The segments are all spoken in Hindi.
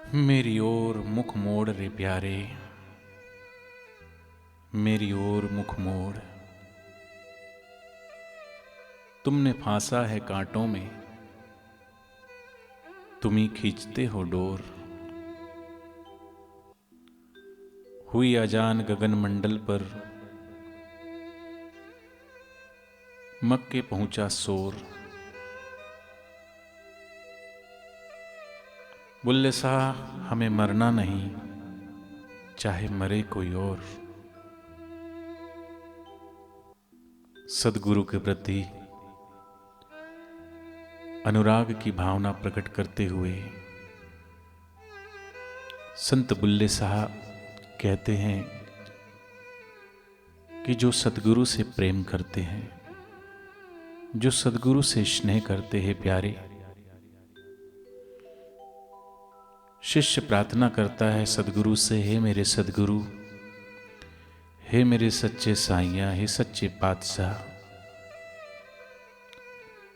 मेरी ओर मुख मोड़ रे प्यारे, मेरी ओर मुख मोड़। तुमने फांसा है कांटों में, तुम ही खींचते हो डोर। हुई अजान गगन मंडल पर, मक्के पहुंचा शोर। बुल्ले शाह हमें मरना नहीं, चाहे मरे कोई और। सदगुरु के प्रति अनुराग की भावना प्रकट करते हुए संत बुल्ले शाह कहते हैं कि जो सदगुरु से प्रेम करते हैं, जो सदगुरु से स्नेह करते हैं प्यारे, शिष्य प्रार्थना करता है सदगुरु से, हे मेरे सदगुरु, हे मेरे सच्चे साईं, हे सच्चे पातशाह,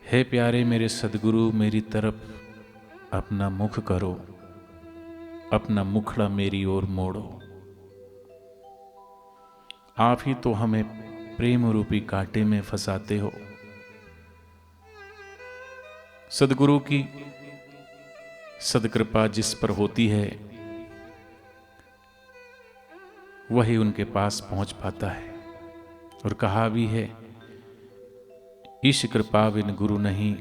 हे प्यारे मेरे सदगुरु, मेरी तरफ अपना मुख करो, अपना मुखड़ा मेरी ओर मोड़ो। आप ही तो हमें प्रेम रूपी कांटे में फंसाते हो। सदगुरु की सदकृपा जिस पर होती है वही उनके पास पहुंच पाता है। और कहा भी है, ईश कृपा बिन गुरु नहीं,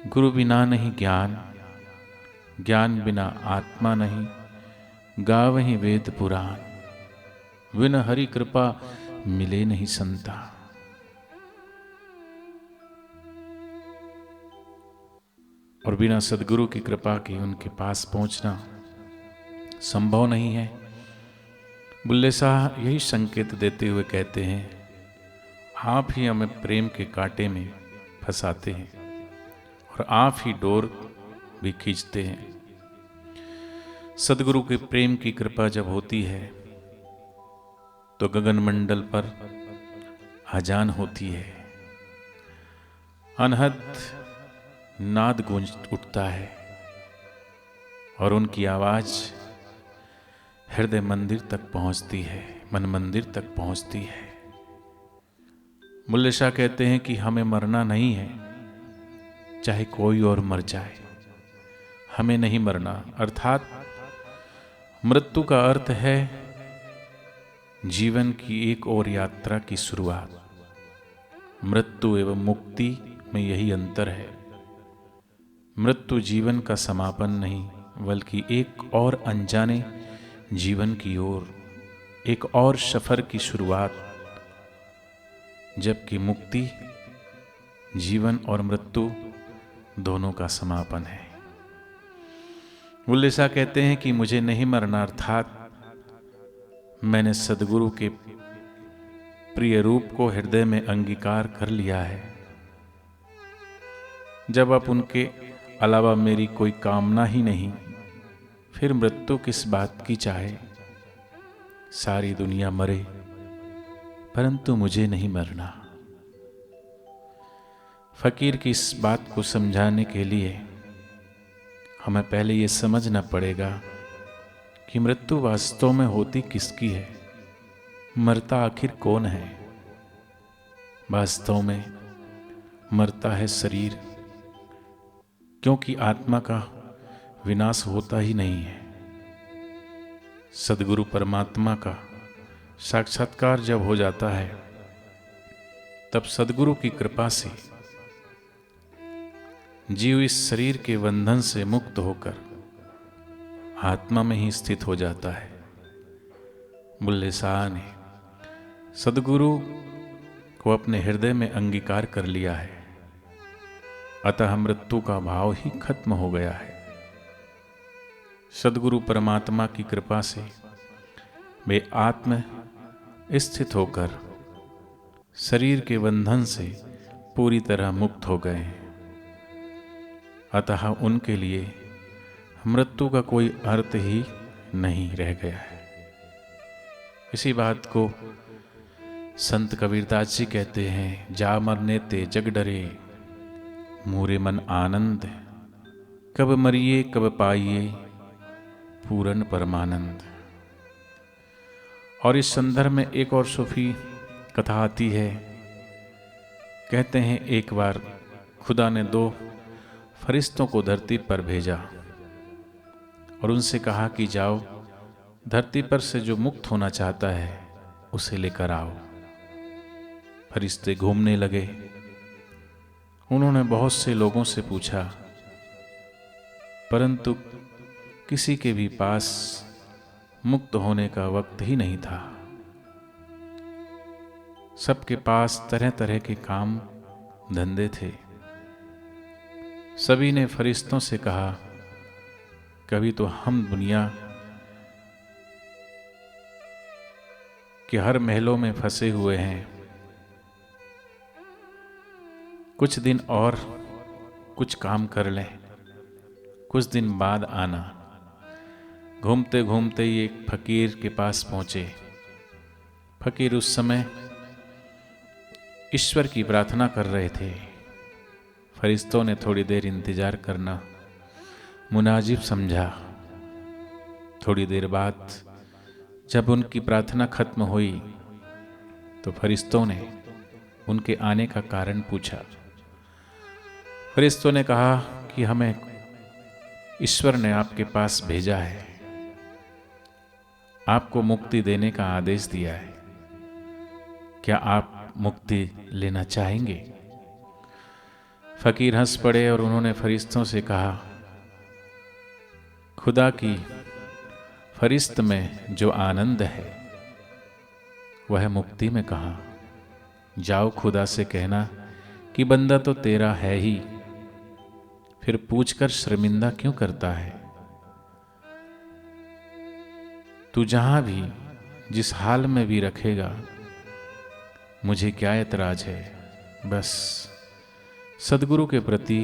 गुरु बिना नहीं ज्ञान, ज्ञान बिना आत्मा नहीं, गावहीं वेद पुराण, बिन हरि कृपा मिले नहीं संता। और बिना सदगुरु की कृपा के उनके पास पहुंचना संभव नहीं है। बुल्ले शाह यही संकेत देते हुए कहते हैं, आप ही हमें प्रेम के कांटे में फंसाते हैं और आप ही डोर भी खींचते हैं। सदगुरु के प्रेम की कृपा जब होती है तो गगन मंडल पर अजान होती है, अनहद नाद गूंज उठता है और उनकी आवाज हृदय मंदिर तक पहुंचती है, मन मंदिर तक पहुंचती है। बुल्ले शाह कहते हैं कि हमें मरना नहीं है, चाहे कोई और मर जाए, हमें नहीं मरना। अर्थात मृत्यु का अर्थ है जीवन की एक और यात्रा की शुरुआत। मृत्यु एवं मुक्ति में यही अंतर है। मृत्यु जीवन का समापन नहीं, बल्कि एक और अनजाने जीवन की ओर, एक और सफर की शुरुआत, जबकि मुक्ति जीवन और मृत्यु दोनों का समापन है। बुल्ले शाह कहते हैं कि मुझे नहीं मरना, अर्थात मैंने सदगुरु के प्रिय रूप को हृदय में अंगीकार कर लिया है। जब आप उनके अलावा मेरी कोई कामना ही नहीं, फिर मृत्यु किस बात की चाहे। सारी दुनिया मरे परंतु मुझे नहीं मरना। फकीर की इस बात को समझाने के लिए हमें पहले ये समझना पड़ेगा कि मृत्यु वास्तव में होती किसकी है, मरता आखिर कौन है। वास्तव में मरता है शरीर, क्योंकि आत्मा का विनाश होता ही नहीं है। सदगुरु परमात्मा का साक्षात्कार जब हो जाता है तब सदगुरु की कृपा से जीव इस शरीर के बंधन से मुक्त होकर आत्मा में ही स्थित हो जाता है। बुल्ले शाह ने सदगुरु को अपने हृदय में अंगीकार कर लिया है, अतः मृत्यु का भाव ही खत्म हो गया है। सदगुरु परमात्मा की कृपा से वे आत्म स्थित होकर शरीर के बंधन से पूरी तरह मुक्त हो गए हैं। अतः उनके लिए मृत्यु का कोई अर्थ ही नहीं रह गया है। इसी बात को संत कबीरदास जी कहते हैं, जा मरने ते जग डरे, मूरे मन आनंद, कब मरिए कब पाइए, पूर्ण परमानंद। और इस संदर्भ में एक और सूफी कथा आती है। कहते हैं एक बार खुदा ने 2 फरिश्तों को धरती पर भेजा और उनसे कहा कि जाओ, धरती पर से जो मुक्त होना चाहता है उसे लेकर आओ। फरिश्ते घूमने लगे। उन्होंने बहुत से लोगों से पूछा, परंतु किसी के भी पास मुक्त होने का वक्त ही नहीं था। सबके पास तरह तरह के काम धंधे थे। सभी ने फरिश्तों से कहा, कभी तो हम दुनिया के हर महलों में फंसे हुए हैं, कुछ दिन और कुछ काम कर लें, कुछ दिन बाद आना। घूमते घूमते ये एक फकीर के पास पहुंचे। फकीर उस समय ईश्वर की प्रार्थना कर रहे थे। फरिश्तों ने थोड़ी देर इंतजार करना मुनाजिब समझा। थोड़ी देर बाद जब उनकी प्रार्थना खत्म हुई तो फरिश्तों ने उनके आने का कारण पूछा। फरिश्तों ने कहा कि हमें ईश्वर ने आपके पास भेजा है, आपको मुक्ति देने का आदेश दिया है। क्या आप मुक्ति लेना चाहेंगे? फकीर हंस पड़े और उन्होंने फरिश्तों से कहा, खुदा की फरिश्त में जो आनंद है वह मुक्ति में कहाँ। जाओ, खुदा से कहना कि बंदा तो तेरा है ही, फिर पूछकर शर्मिंदा क्यों करता है। तू जहां भी जिस हाल में भी रखेगा मुझे क्या एतराज है। बस सद्गुरु के प्रति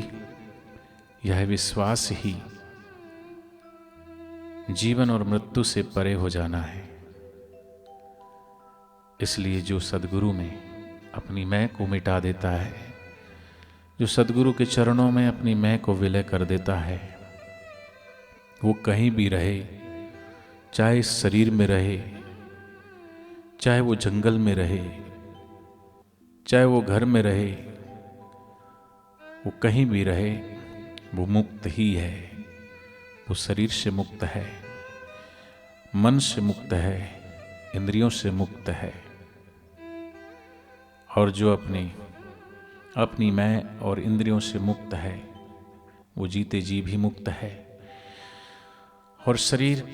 यह विश्वास ही जीवन और मृत्यु से परे हो जाना है। इसलिए जो सद्गुरु में अपनी मैं को मिटा देता है, जो सद्गुरु के चरणों में अपनी मैं को विलय कर देता है, वो कहीं भी रहे, चाहे इस शरीर में रहे, चाहे वो जंगल में रहे, चाहे वो घर में रहे, वो कहीं भी रहे, वो मुक्त ही है। वो शरीर से मुक्त है, मन से मुक्त है, इंद्रियों से मुक्त है। और जो अपनी मैं और इंद्रियों से मुक्त है वो जीते जी भी मुक्त है। और शरीर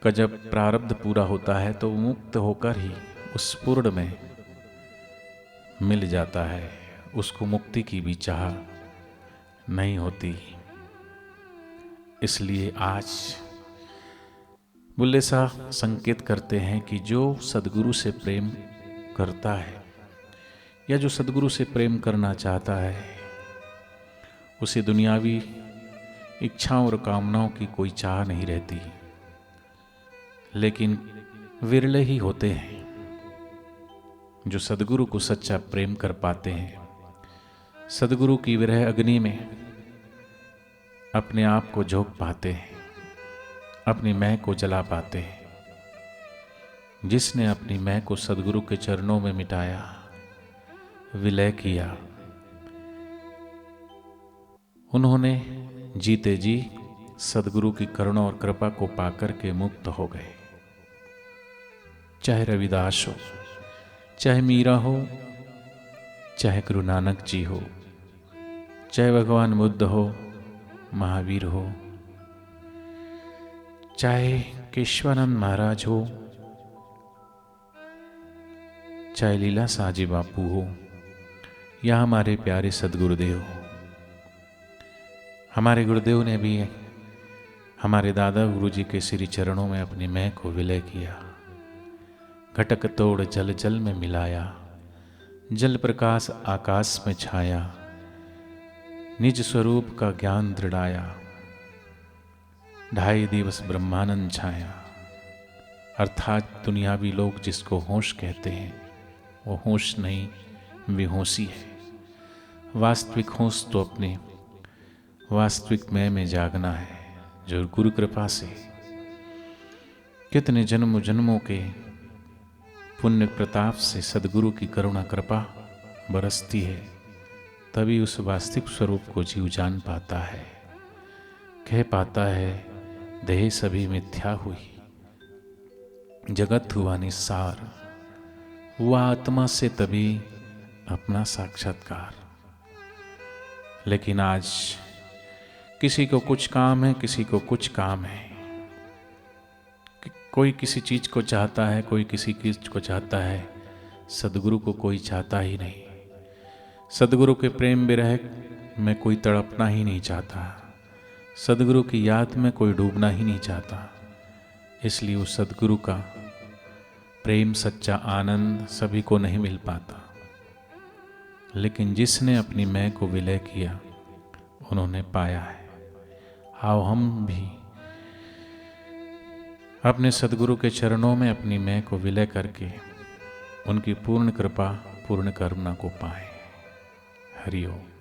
का जब प्रारब्ध पूरा होता है तो मुक्त होकर ही उस पूर्ण में मिल जाता है। उसको मुक्ति की भी चाह नहीं होती। इसलिए आज बुल्ले शाह संकेत करते हैं कि जो सद्गुरु से प्रेम करता है या जो सद्गुरु से प्रेम करना चाहता है उसे दुनियावी इच्छाओं और कामनाओं की कोई चाह नहीं रहती। लेकिन विरले ही होते हैं जो सद्गुरु को सच्चा प्रेम कर पाते हैं, सद्गुरु की विरह अग्नि में अपने आप को झोंक पाते हैं, अपनी मैं को जला पाते हैं। जिसने अपनी मैं को सद्गुरु के चरणों में मिटाया, विलय किया, उन्होंने जीते जी सद्गुरु की करुणा और कृपा को पाकर के मुक्त हो गए। चाहे रविदास हो, चाहे मीरा हो, चाहे गुरु नानक जी हो, चाहे भगवान बुद्ध हो, महावीर हो, चाहे केशवानंद महाराज हो, चाहे लीला साजी बापू हो, या हमारे प्यारे सदगुरुदेव हो। हमारे गुरुदेव ने भी हमारे दादा गुरु जी के श्री चरणों में अपनी मैं को विलय किया। घटक तोड़ जल जल में मिलाया, जल प्रकाश आकाश में छाया, निज स्वरूप का ज्ञान दृढ़ाया, 2.5 दिवस ब्रह्मानंद छाया। अर्थात दुनियावी लोग जिसको होश कहते हैं वो होश नहीं, बेहोशी है। वास्तविक होश तो अपने वास्तविक मैं में जागना है। जो गुरु कृपा से कितने जन्मों जन्मों के पुण्य प्रताप से सदगुरु की करुणा कृपा बरसती है, तभी उस वास्तविक स्वरूप को जीव जान पाता है, कह पाता है देह सभी मिथ्या हुई, जगत हुआ निस्सार, हुआ आत्मा से तभी अपना साक्षात्कार। लेकिन आज किसी को कुछ काम है, किसी को कुछ काम है, कोई किसी चीज को चाहता है, कोई किसी चीज को चाहता है, सदगुरु को कोई चाहता ही नहीं। सदगुरु के प्रेम विरह में कोई तड़पना ही नहीं चाहता, सदगुरु की याद में कोई डूबना ही नहीं चाहता। इसलिए उस सदगुरु का प्रेम सच्चा आनंद सभी को नहीं मिल पाता। लेकिन जिसने अपनी मैं को विलय किया उन्होंने पाया है। आओ हम भी अपने सदगुरु के चरणों में अपनी मैं को विलय करके उनकी पूर्ण कृपा पूर्ण करुणा को पाएं। हरि ओम।